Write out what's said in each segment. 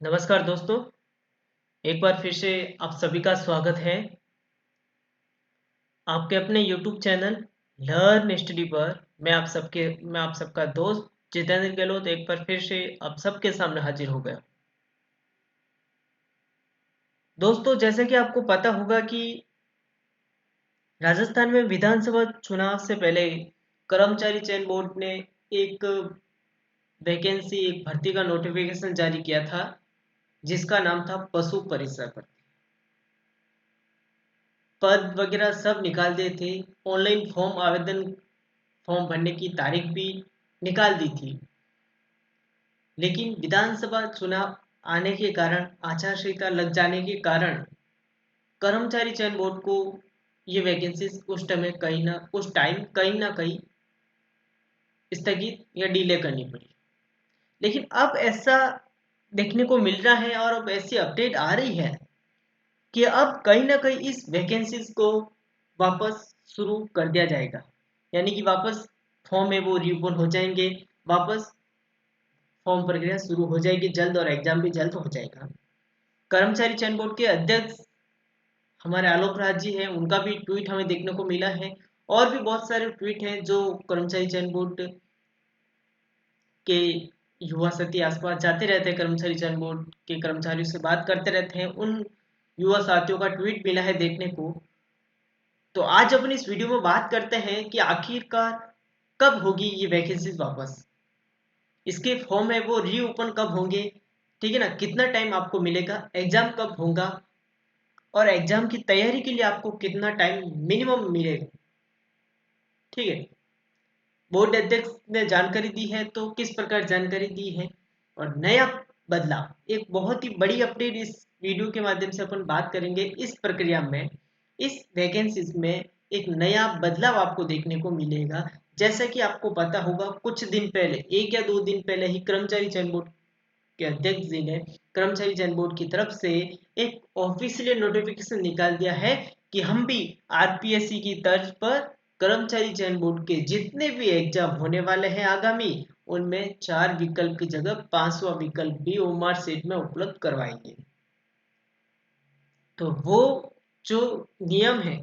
नमस्कार दोस्तों, एक बार फिर से आप सभी का स्वागत है आपके अपने यूट्यूब चैनल लर्न स्टडी पर। मैं आप सबका दोस्त जितेंद्र गहलोत एक बार फिर से आप सबके सामने हाजिर हो गया। दोस्तों, जैसे कि आपको पता होगा कि राजस्थान में विधानसभा चुनाव से पहले कर्मचारी चयन बोर्ड ने एक एक भर्ती का नोटिफिकेशन जारी किया था, जिसका नाम था पशु परिसर। पद वगैरह सब निकाल दिए थे। ऑनलाइन फॉर्म भरने की तारीख भी निकाल दी थी। लेकिन विधानसभा चुनाव आने के कारण, आचार संहिता लग जाने के कारण कर्मचारी चयन बोर्ड को ये वैकेंसीज उस टाइम कहीं ना कहीं स्थगित या डिले करनी पड़ी। लेकिन अब ऐसा देखने को मिल रहा है और अब ऐसी अपडेट आ रही है कि अब कहीं ना कहीं इस वैकेंसीज को वापस शुरू कर दिया जाएगा। यानी कि वापस फॉर्म है वो रीओपन हो जाएंगे, वापस फॉर्म प्रक्रिया शुरू हो जाएगी जल्द और एग्जाम भी जल्द हो जाएगा। कर्मचारी चयन बोर्ड के अध्यक्ष हमारे आलोक राज जी हैं, उनका भी ट्वीट हमें देखने को मिला है। और भी बहुत सारे ट्वीट हैं जो कर्मचारी चयन बोर्ड के युवा साथी आसपास जाते रहते हैं, कर्मचारी चयन बोर्ड के कर्मचारियों से बात करते रहते हैं, उन युवा साथियों का ट्वीट मिला है देखने को। तो आज अपन इस वीडियो में बात करते हैं कि आखिरकार कब होगी ये वैकेंसीज वापस, इसके फॉर्म है वो रीओपन कब होंगे, ठीक है ना, कितना टाइम आपको मिलेगा, एग्जाम कब होगा और एग्जाम की तैयारी के लिए आपको कितना टाइम मिनिमम मिलेगा। ठीक है, बोर्ड अध्यक्ष ने जानकारी दी है, तो किस प्रकार जानकारी दी है और नया बदलाव, एक बहुत ही बड़ी अपडेट इस वीडियो के माध्यम से अपन बात करेंगे। इस प्रक्रिया में, इस वैकेंसीज में एक नया बदलाव आपको देखने को मिलेगा। जैसा कि आपको पता होगा, कुछ दिन पहले, 1 या 2 दिन पहले ही कर्मचारी चयन बोर्ड के अध्यक्ष जी ने कर्मचारी चयन बोर्ड की तरफ से एक ऑफिशियल नोटिफिकेशन निकाल दिया है कि हम भी आरपीएससी की तर्ज पर कर्मचारी चयन बोर्ड के जितने भी एग्जाम होने वाले हैं आगामी, उनमें 4 विकल्प की जगह 5वां विकल्प भी ओमार सेट में उपलब्ध करवाएंगे। तो वो जो नियम है,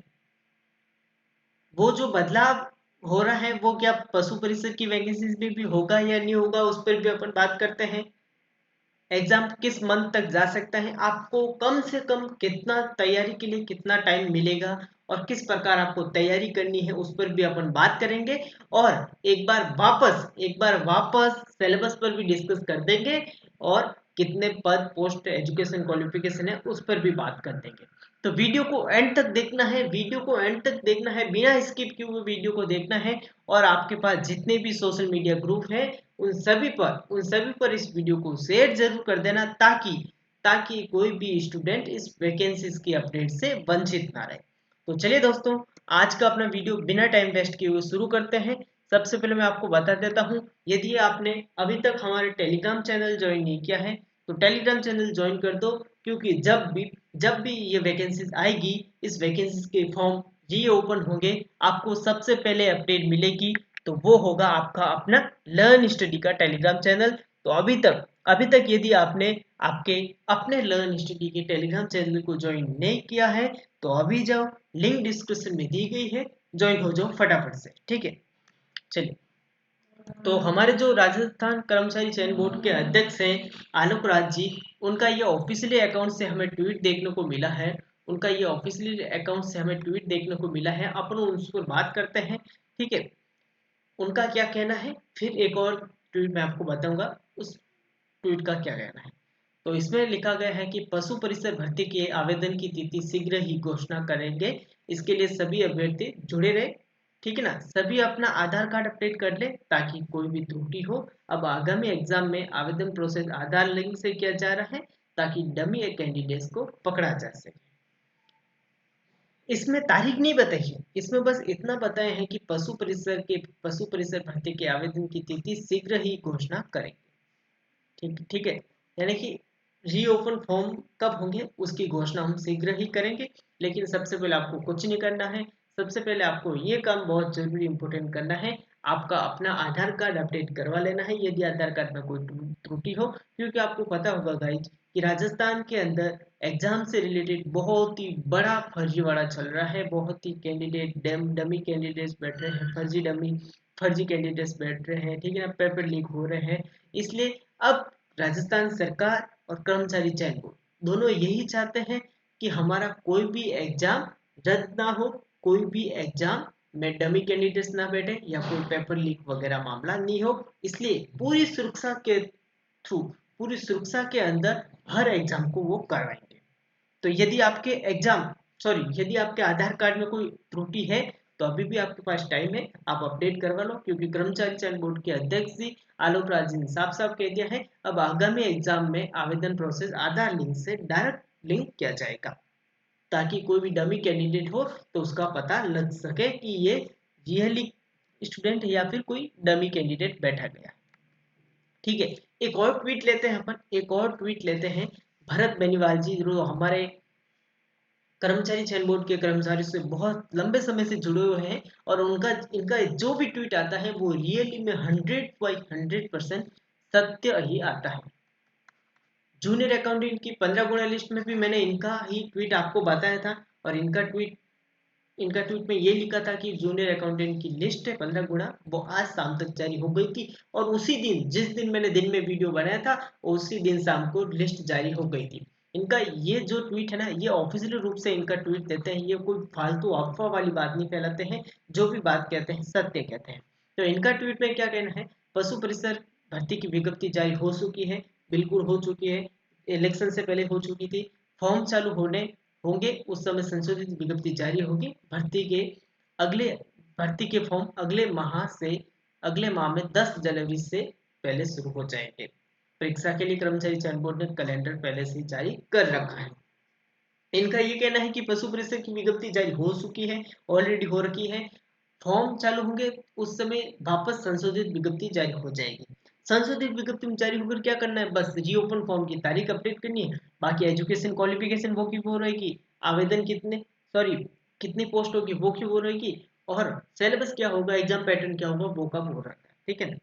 वो जो बदलाव हो रहा है, वो क्या पशु परिषद की वैकेंसीज में भी होगा या नहीं होगा, उस पर भी अपन बात करते हैं। एग्जाम किस मंथ तक जा सकता है, आपको कम से कम कितना तैयारी के लिए कितना टाइम मिलेगा और किस प्रकार आपको तैयारी करनी है, उस पर भी अपन बात करेंगे। और एक बार वापस सिलेबस पर भी डिस्कस कर देंगे और कितने पद पोस्ट एजुकेशन क्वालिफिकेशन है उस पर भी बात कर देंगे। तो वीडियो को एंड तक देखना है, बिना स्किप किए हुए वीडियो को देखना है। और आपके पास जितने भी सोशल मीडिया ग्रुप है, उन सभी पर इस वीडियो को शेयर जरूर कर देना, ताकि ताकि कोई भी स्टूडेंट इस वैकेंसीज की अपडेट से वंचित ना रहे। तो चलिए दोस्तों, आज का अपना वीडियो बिना टाइम वेस्ट किए हुए शुरू करते हैं। सबसे पहले मैं आपको बता देता हूं, यदि आपने अभी तक हमारे टेलीग्राम चैनल ज्वाइन नहीं किया है, तो टेलीग्राम चैनल ज्वाइन कर दो। क्योंकि जब भी ये वैकेंसीज आएगी, इस वैकेंसीज के फॉर्म रीओपन होंगे, आपको सबसे पहले अपडेट मिलेगी। तो वो होगा आपका अपना लर्न स्टडी का टेलीग्राम चैनल। तो अभी तक यदि आपने आपके अपने लर्न स्टडी के टेलीग्राम चैनल को ज्वाइन नहीं किया है, तो अभी जाओ, लिंक डिस्क्रिप्शन में दी गई है, ज्वाइन हो जाओ फटाफट से। ठीक है, चलिए। तो हमारे जो राजस्थान कर्मचारी चयन बोर्ड के अध्यक्ष हैं आलोक राज जी, उनका ये ऑफिशियली अकाउंट से हमें ट्वीट देखने को मिला है। अपन उस पर बात करते हैं। ठीक है, उनका क्या कहना है, फिर एक और ट्वीट मैं आपको बताऊंगा उस ट्वीट का क्या कहना है। तो इसमें लिखा गया है कि पशु परिसर भर्ती के आवेदन की तिथि शीघ्र ही घोषणा करेंगे। इसके लिए सभी अभ्यर्थी जुड़े रहे। ठीक है ना, सभी अपना आधार कार्ड अपडेट कर ले ताकि कोई भी त्रुटि हो। अब आगामी एग्जाम में आवेदन प्रोसेस आधार लिंक से किया जा रहा है, ताकि डमी कैंडिडेट्स को पकड़ा जा सके। इसमें तारीख नहीं बताई है, इसमें बस इतना बताया है कि पशु परिसर भर्ती के आवेदन की तिथि शीघ्र ही घोषणा करेंगे। ठीक ठीक है, यानी कि रीओपन फॉर्म कब होंगे उसकी घोषणा हम शीघ्र ही करेंगे। लेकिन सबसे पहले आपको कुछ नहीं करना है, सबसे पहले आपको ये काम बहुत जरूरी इंपॉर्टेंट करना है। आपका अपना आधार कार्ड अपडेट करवा लेना है यदि आधार कार्ड में कोई त्रुटि हो, क्योंकि आपको पता होगा गाइज कि राजस्थान के अंदर एग्जाम से रिलेटेड बहुत ही बड़ा फर्जीवाड़ा चल रहा है। बहुत ही कैंडिडेट डमी कैंडिडेट्स बैठ रहे हैं, फर्जी कैंडिडेट्स बैठ रहे हैं, ठीक है ना, पेपर लीक हो रहे हैं। इसलिए अब राजस्थान सरकार और कर्मचारी चयन बोर्ड दोनों यही चाहते हैं कि हमारा कोई भी एग्जाम रद्द ना हो, कोई भी एग्जाम में डमी कैंडिडेट्स ना बैठे या कोई पेपर लीक वगैरह मामला नहीं हो। इसलिए पूरी सुरक्षा के अंदर हर एग्जाम को वो करवाएंगे। तो यदि आपके आधार कार्ड में कोई त्रुटि है तो अभी भी आपके पास टाइम है, आप अपडेट करवा लो, क्योंकि कर्मचारी चयन बोर्ड के अध्यक्ष जी आलोक राज जी ने साफ साफ कह दिया है अब आगामी एग्जाम में आवेदन प्रोसेस आधार लिंक से डायरेक्ट लिंक किया जाएगा, ताकि कोई भी डमी कैंडिडेट हो तो उसका पता लग सके कि ये रियली स्टूडेंट है या फिर कोई डमी कैंडिडेट बैठा गया। ठीक है, एक और ट्वीट लेते हैं। भरत बेनीवाल जी जो हमारे कर्मचारी चयन बोर्ड के कर्मचारी से बहुत लंबे समय से जुड़े हुए हैं, और उनका इनका जो भी ट्वीट आता है वो रियली में 100% सत्य ही आता है। जूनियर अकाउंटेंट की 15 गुणा लिस्ट में भी मैंने इनका ही ट्वीट आपको बताया था, और इनका ट्वीट में ये लिखा था कि जूनियर अकाउंटेंट की लिस्ट है 15 गुणा, वो आज शाम तक जारी हो गई थी। और उसी दिन जिस दिन मैंने दिन में वीडियो बनाया था उसी दिन शाम को लिस्ट जारी हो गई थी। इनका ये जो ट्वीट है ना, ये ऑफिशियल रूप से इनका ट्वीट देते हैं, ये कोई फालतू अफवाह वाली बात नहीं फैलाते हैं, जो भी बात कहते हैं सत्य कहते हैं। तो इनका ट्वीट में क्या कहना है, पशु परिसर भर्ती की विज्ञप्ति जारी हो चुकी है, बिल्कुल हो चुकी है, इलेक्शन से पहले हो चुकी थी। फॉर्म चालू होंगे उस समय संशोधित विज्ञप्ति जारी होगी। अगले भर्ती के फॉर्म अगले माह में 10 जनवरी से पहले शुरू हो जाएंगे। परीक्षा के लिए कर्मचारी चयन बोर्ड ने कैलेंडर पहले से जारी कर रखा है। इनका ये कहना है कि पशु परिसर की विज्ञप्ति जारी हो चुकी है, ऑलरेडी हो रखी है। फॉर्म चालू होंगे उस समय वापस संशोधित विज्ञप्ति जारी हो जाएगी। संशोधित विज्ञप्ति में जारी होकर क्या करना है, बस रीओपन फॉर्म की तारीख अपडेट करनी है। बाकी एजुकेशन क्वालिफिकेशन वो की वो रहेगी, आवेदन कितनी पोस्ट होगी वो की वो रहेगी, और सिलेबस क्या होगा, एग्जाम पैटर्न क्या होगा वो का वो रहता है। ठीक है ना,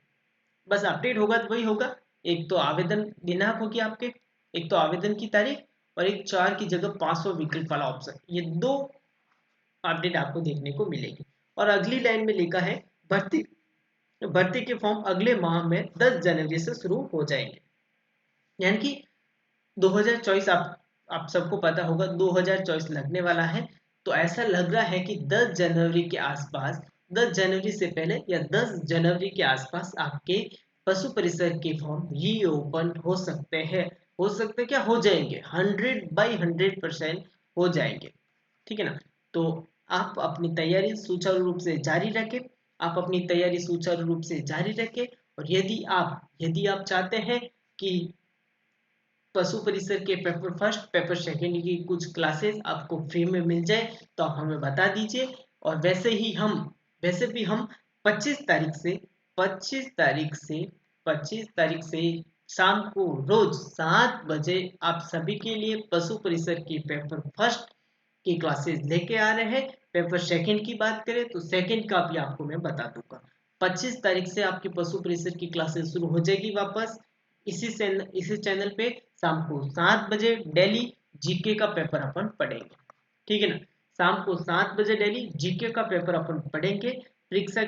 बस अपडेट होगा तो वही होगा। एक तो आवेदन दिनांक होगी आपके, एक तो आवेदन की तारीख, और एक 4 की जगह 500 विकल्प वाला ऑप्शन, ये दो अपडेट आपको देखने को मिलेगी। और अगली लाइन में लिखा है भर्ती भर्ती के फॉर्म अगले माह में 10 जनवरी से शुरू हो जाएंगे। यानी कि 2024, आप सबको पता होगा 2024 लगने वाला है। तो ऐसा लग रहा है कि 10 जनवरी के आसपास, 10 जनवरी से पहले या 10 जनवरी के आसपास आपके पशु परिसर के फॉर्म रीओपन हो सकते हैं। हो सकते क्या, हो जाएंगे, 100/100% हो जाएंगे। ठीक है ना, तो आप अपनी तैयारी सुचारू रूप से जारी रखें, और यदि आप चाहते हैं कि पशु परिसर के पेपर फर्स्ट पेपर सेकंड की कुछ क्लासेस आपको फ्री में मिल जाए तो आप हमें बता दीजिए। और वैसे भी हम 25 तारीख से 25 तारीख से शाम को रोज 7 बजे आप सभी के लिए पशु परिसर की पेपर फर्स्ट की क्लासेस लेके आ रहे हैं। पेपर सेकंड की बात करें तो सेकंड का भी आपको मैं बता दूंगा। 25 तारीख से आपकी पशु परिसर की क्लासेस शुरू हो जाएगी वापस इसी चैनल पे। शाम को 7 बजे डेली जीके का पेपर अपन पढ़ेंगे। ठीक है ना, शाम को 7 बजे डेली जीके का पेपर अपन पढ़ेंगे। परीक्षा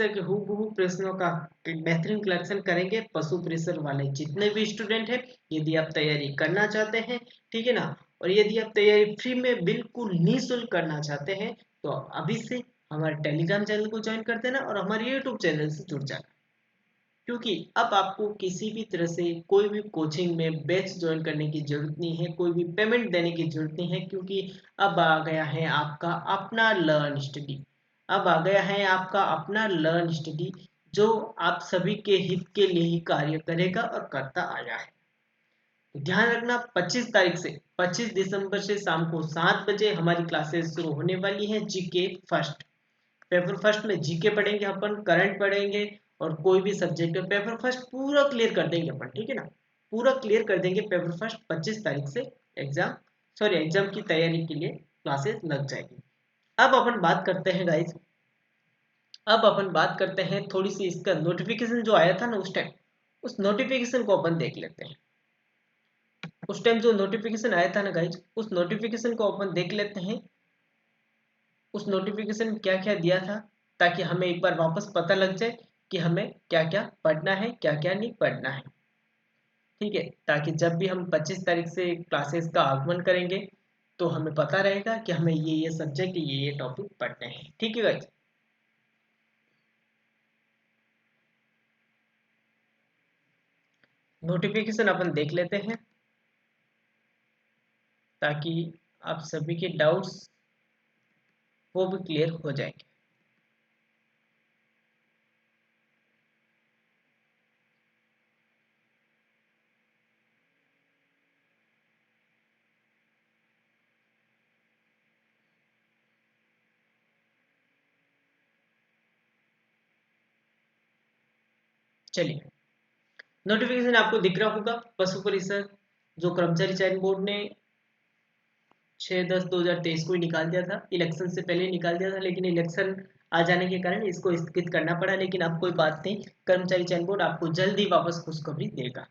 के हूबहू प्रश्नों का बेहतरीन कलेक्शन करेंगे पशु परिसर वाले जितने भी स्टूडेंट हैं, यदि आप तैयारी करना चाहते हैं। ठीक है ना, और यदि आप तैयारी फ्री में बिल्कुल निःशुल्क करना चाहते हैं तो अभी से हमारे टेलीग्राम चैनल को ज्वाइन कर देना और हमारे यूट्यूब चैनल से जुड़ जाना, क्योंकि अब आपको किसी भी तरह से कोई भी कोचिंग में बैच ज्वाइन करने की जरूरत नहीं है, कोई भी पेमेंट देने की जरूरत नहीं है, क्योंकि अब आ गया है आपका अपना लर्न स्टडी जो आप सभी के हित के लिए ही कार्य करेगा और करता आया है। तो ध्यान रखना, 25 दिसंबर से शाम को 7 बजे हमारी क्लासेस शुरू होने वाली हैं। जीके फर्स्ट पेपर फर्स्ट में जीके पढ़ेंगे अपन, करंट पढ़ेंगे, और कोई भी सब्जेक्ट का पेपर फर्स्ट पूरा क्लियर कर देंगे अपन। ठीक है ना, पूरा क्लियर कर देंगे पेपर फर्स्ट। 25 तारीख से एग्जाम की तैयारी के लिए क्लासेस लग जाएगी। अब अपन बात करते हैं गाइज अब अपन बात करते हैं थोड़ी सी इसका नोटिफिकेशन जो आया था ना उस टाइम, उस नोटिफिकेशन को अपन देख लेते हैं। उस टाइम जो नोटिफिकेशन आया था ना गाइज, उस नोटिफिकेशन को अपन देख लेते हैं। उस नोटिफिकेशन क्या क्या दिया था, ताकि हमें एक बार वापस पता लग जाए कि हमें क्या क्या पढ़ना है, क्या क्या नहीं पढ़ना है। ठीक है, ताकि जब भी हम 25 तारीख से क्लासेस का आगमन करेंगे तो हमें पता रहेगा कि हमें ये सब्जेक्ट, ये टॉपिक पढ़ने हैं। ठीक है गाइज। नोटिफिकेशन अपन देख लेते हैं ताकि आप सभी के डाउट्स वो भी क्लियर हो जाएंगे। चलिए, नोटिफिकेशन आपको दिख रहा होगा। पशु परिषद जो कर्मचारी चयन बोर्ड ने 6/10/2023 को ही निकाल दिया था, इलेक्शन से पहले निकाल दिया था, लेकिन इलेक्शन आ जाने के कारण इसको स्थगित करना पड़ा। लेकिन अब कोई बात नहीं, कर्मचारी चयन बोर्ड आपको जल्द ही वापस खुशखबरी देगा।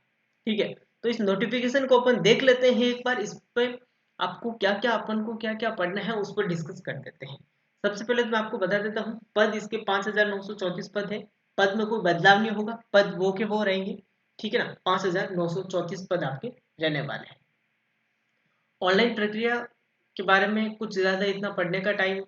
ठीक है, तो इस नोटिफिकेशन को अपन देख लेते हैं एक बार। इस पर आपको क्या क्या, अपन को क्या क्या पढ़ना है उस पर डिस्कस कर देते हैं। सबसे पहले तो मैं आपको बता देता हूँ, पद इसके 5,934 पद है। पद में कोई बदलाव नहीं होगा, पद वो के वो रहेंगे। ठीक है ना, 5,934 पद आपके रहने वाले हैं। ऑनलाइन प्रक्रिया के बारे में कुछ ज़्यादा इतना पढ़ने का टाइम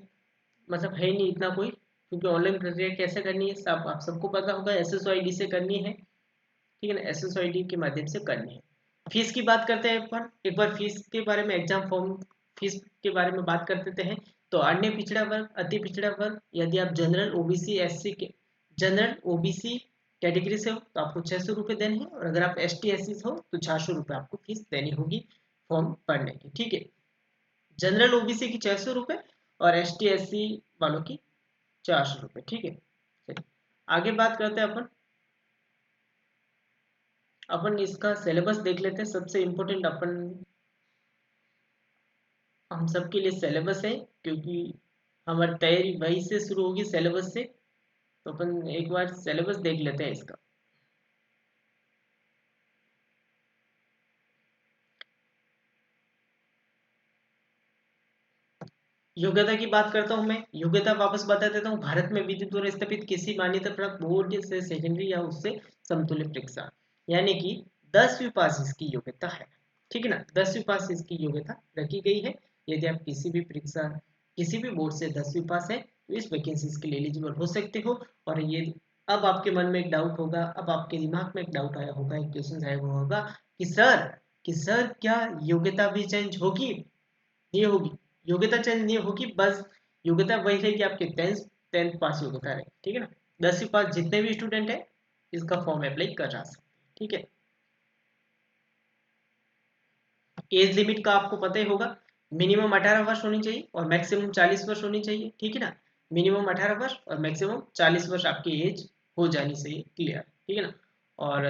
मतलब है ही नहीं इतना कोई, क्योंकि ऑनलाइन प्रक्रिया कैसे करनी है सब आप सबको पता होगा। SSID से करनी है। ठीक है ना, SSID के माध्यम से करनी है। फीस की बात करते हैं अपन एक बार, फीस के बारे में, एग्जाम फॉर्म फीस के बारे में बात कर देते हैं। तो अन्य पिछड़ा वर्ग, अति पिछड़ा वर्ग, यदि आप जनरल OBC SC के, जनरल OBC कैटेगरी से हो तो आपको 600 रुपये देने हैं, और अगर आप ST SC हो तो 400 रुपये आपको फीस देनी होगी फॉर्म भरने की। ठीक है, जनरल OBC की 600 रुपये और ST SC वालों की 400 रुपये। ठीक है, चलिए आगे बात करते हैं अपन। अपन इसका सिलेबस देख लेते हैं। सबसे इम्पोर्टेंट अपन हम सबके लिए सिलेबस है, क्योंकि हमारी तैयारी वही से शुरू होगी, सिलेबस से। तो अपन एक बार सिलेबस देख लेते हैं इसका। योग्यता की बात करता हूं मैं। योग्यता वापस बता देता हूँ। भारत में विधि द्वारा स्थापित किसी मान्यता प्राप्त बोर्ड से सेकेंडरी या उससे समतुल्य परीक्षा, यानी कि 10वीं पास इसकी योग्यता है। ठीक है ना, 10वीं पास इसकी योग्यता रखी गई है। यदि आप किसी भी परीक्षा, किसी भी बोर्ड से 10वीं पास है तो इस वैकेंसीज के लिए एलिजिबल हो सकते हो। और ये, अब आपके मन में एक डाउट होगा, अब आपके दिमाग में एक डाउट आया होगा, एक क्वेश्चन आया हुआ होगा कि सर क्या योग्यता भी चेंज होगी? ये होगी। योग्यता चेंज नहीं होगी, बस योग्यता वही रहेगी आपके 10th पास योग्यता रहे। ठीक है ना, 10वीं पास जितने भी स्टूडेंट है इसका फॉर्म अप्लाई कर रहा सकते। ठीक है, एज लिमिट का आपको पता ही होगा। मिनिमम 18 वर्ष होनी चाहिए और मैक्सिमम 40 वर्ष होनी चाहिए। ठीक है ना, मिनिमम 18 वर्ष और मैक्सिमम 40 वर्ष आपकी एज हो जानी चाहिए। क्लियर? ठीक है ना। और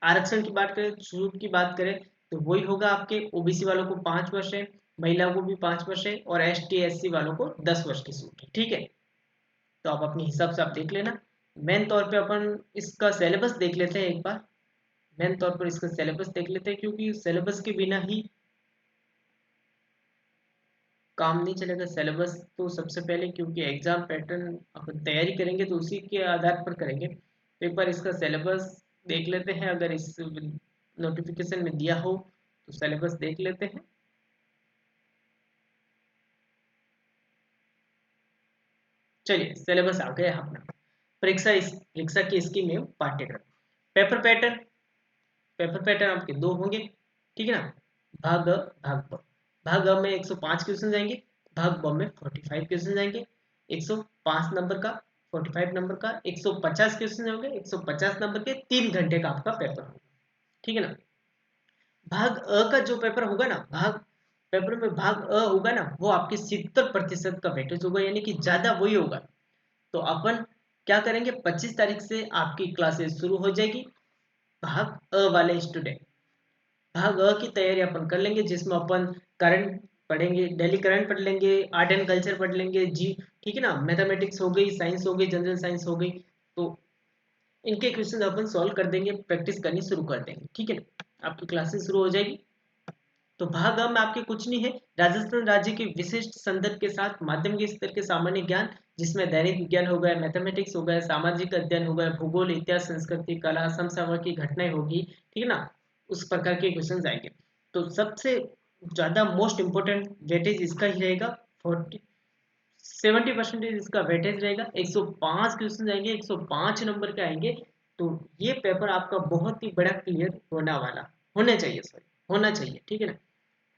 आरक्षण की बात करें, छूट की बात करें, तो वही होगा आपके। OBC वालों को 5 वर्ष है, महिलाओं को भी 5 वर्ष है, और ST SC वालों को 10 वर्ष की छूट है। ठीक है, तो आप अपने हिसाब से आप देख लेना। मेन तौर पे अपन इसका सिलेबस देख लेते हैं एक बार। मेन तौर पर इसका सिलेबस देख लेते हैं, क्योंकि सिलेबस के बिना ही काम नहीं चलेगा। सिलेबस तो सबसे पहले, क्योंकि एग्जाम पैटर्न अपन तैयारी करेंगे तो उसी के आधार पर करेंगे। तो एक बार इसका सिलेबस देख लेते हैं। अगर इस नोटिफिकेशन में दिया हो तो सिलेबस देख लेते हैं। चलिए, सिलेबस आ गया अपना। परीक्षा की स्कीम एवं पाठ्यक्रम। पेपर पैटर्न, पेपर पैटर्न आपके दो होंगे। ठीक है ना, भाग अ, भाग ब। भाग अ में 105 क्वेश्चन जाएंगे, भाग ब में 45 क्वेश्चन जाएंगे। 105 नंबर का, 45 नंबर का 150 क्वेश्चन होंगे। 150 नंबर के 3 घंटे का आपका पेपर होगा। ठीक है ना। भाग अ का जो पेपर होगा ना, भाग पेपर में भाग अ होगा ना, वो आपके 70% का वेटेज होगा, यानी कि ज्यादा वही होगा। तो अपन क्या करेंगे, 25 तारीख से आपकी क्लासेस शुरू हो जाएगी। भाग अ वाले स्टूडेंट भाग अ की तैयारी अपन कर लेंगे, जिसमें अपन करंट पढ़ेंगे, डेली करंट पढ़ लेंगे, आर्ट एंड कल्चर पढ़ लेंगे जी, ठीक है ना, मैथमेटिक्स हो गई, साइंस हो गई, जनरल साइंस हो गई, तो इनके क्वेश्चन अपन सॉल्व कर देंगे, प्रैक्टिस करनी शुरू कर देंगे, ठीक है ना, आपकी क्लासेस शुरू हो जाएगी। तो भाग हम आपके कुछ नहीं है, राजस्थान राज्य के विशिष्ट संदर्भ के साथ माध्यमिक स्तर के सामान्य ज्ञान, जिसमें दैनिक विज्ञान हो गया, मैथमेटिक्स हो गया, सामाजिक अध्ययन हो गया, भूगोल, इतिहास, संस्कृति, कला, समसामयिक की घटनाएं होगी, ठीक है ना, उस प्रकार के क्वेश्चन आएंगे। तो सबसे ज्यादा मोस्ट इंपोर्टेंट वेटेज इसका ही रहेगा, 70% इसका वेटेज रहेगा, 105 क्वेश्चन आएंगे, 105 नंबर के आएंगे। तो ये पेपर आपका बहुत ही बड़ा क्लियर होने चाहिए, सॉरी, होना चाहिए, ठीक है ना,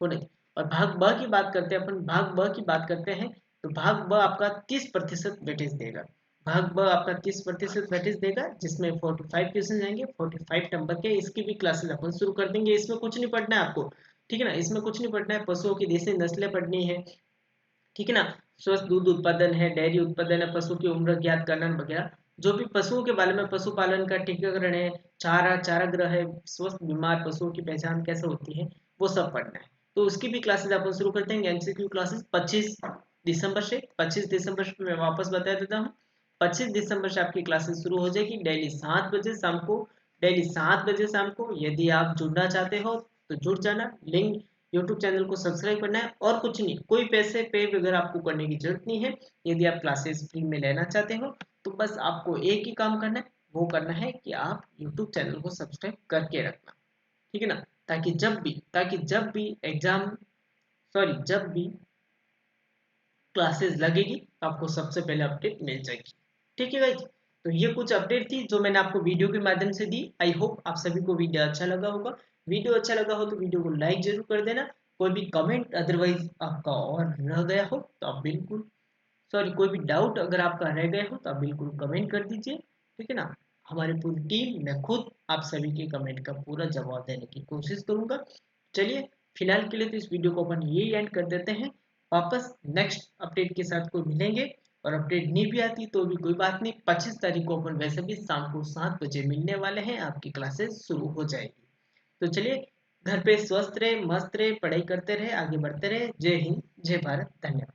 होने चाहिए। और भाग ब की बात करते हैं अपन, भाग ब की बात करते हैं, तो भाग ब आपका 30% वेटेज देगा, भाग ब आपका 30% वेटेज देगा, जिसमें 45 क्वेश्चन आएंगे, 45 नंबर के। इसकी भी क्लासेस अपन शुरू कर देंगे, इसमें कुछ नहीं पढ़ना है आपको, ठीक है ना, इसमें कुछ नहीं पढ़ना है, पशुओं की देसी नस्लें पढ़नी है, ठीक है ना, स्वस्थ दूध उत्पादन है, डेयरी उत्पादन है, पशु की उम्र ज्ञात करना वगैरह, जो भी पशुओं के बारे में, पशुपालन का टीकाकरण है, चारागाह है, स्वस्थ बीमार पशुओं की पहचान कैसे होती है, वो सब पढ़ना है। तो उसकी भी क्लासेस अपन शुरू करते हैं, एमसीक्यू क्लासेस 25 दिसंबर से, 25 दिसंबर से मैं वापस बता देता हूँ, 25 दिसंबर से आपकी क्लासेस शुरू हो जाएगी, डेली 7 बजे शाम को, डेली 7 बजे शाम को। यदि आप जुड़ना चाहते हो तो जुड़ जाना, लिंक, यूट्यूब चैनल को सब्सक्राइब करना है, और कुछ नहीं, कोई पैसे पे वगैरह आपको करने की जरूरत नहीं है। यदि आप क्लासेस फ्री में लेना चाहते हो तो बस आपको एक ही काम करना है, वो करना है कि आप यूट्यूब चैनल को सब्सक्राइब करके रखना, ठीक है ना, ताकि जब भी एग्जाम, सॉरी, जब भी क्लासेस लगेगी तो आपको सबसे पहले अपडेट मिल जाएगी, ठीक है गाइज। तो ये कुछ अपडेट थी जो मैंने आपको वीडियो के माध्यम से दी। आई होप आप सभी को वीडियो अच्छा लगा होगा। वीडियो अच्छा लगा हो तो वीडियो को लाइक जरूर कर देना। कोई भी कमेंट अदरवाइज आपका और रह गया हो तो आप बिल्कुल, सॉरी, कोई भी डाउट अगर आपका रह गया हो तो आप बिल्कुल कमेंट कर दीजिए, ठीक है ना। हमारी पूरी टीम, मैं खुद आप सभी के कमेंट का पूरा जवाब देने की कोशिश करूंगा। चलिए, फिलहाल के लिए तो इस वीडियो को अपन यही एंड कर देते हैं। वापस नेक्स्ट अपडेट के साथ कोई मिलेंगे, और अपडेट नहीं भी आती तो भी कोई बात नहीं, 25 तारीख को अपन वैसे भी शाम को 7 बजे मिलने वाले हैं, आपकी क्लासेस शुरू हो जाएगी। तो चलिए, घर पे स्वस्थ रहे, मस्त रहे, पढ़ाई करते रहे, आगे बढ़ते रहे। जय हिंद, जय भारत, धन्यवाद।